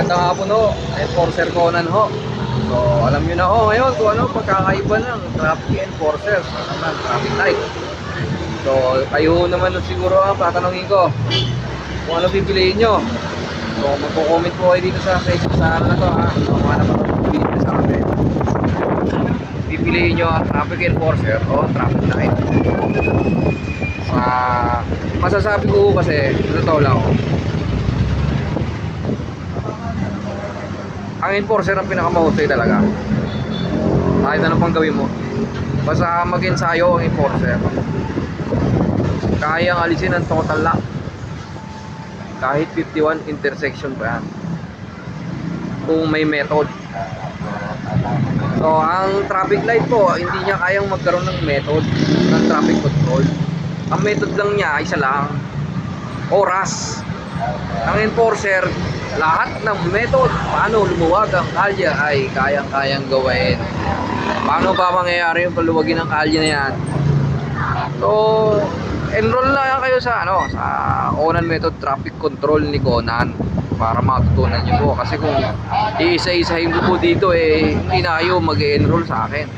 Magandang hapon ho, Enforcer Conan ho. So, alam niyo na ho ngayon kung ano pagkakaiba ng traffic enforcer sa naman traffic light. So, kayo naman siguro ang tatanungin ko kung ano pipiliin nyo. So, magko-comment po kayo dito sa Facebook sa ano na to ha. So, kung ano pa pipiliin sa akin. Pipiliin nyo ang traffic enforcer o traffic light. Sa masasabi ko kasi, totoo lang ho. Ang enforcer ang pinakamahusay talaga. Kahit ano pang gawin mo, basta mag-ensayo ang enforcer, kayang alisin ang total lock kahit 51 intersection pa yan kung may method. So ang traffic light po, hindi niya kayang magkaroon ng method ng traffic control. Ang method lang niya isa lang, oras. Ang enforcer, lahat ng method paano lumuwag ang kalye ay kayang-kayang gawin. Paano ba mangyayari yung paluwagin ng kalye na yan? So, enroll na kayo sa sa Conan Method Traffic Control ni Conan para matutunan nyo po. Kasi kung iisa-isahin ko po dito hindi na kayo mag-enroll sa akin.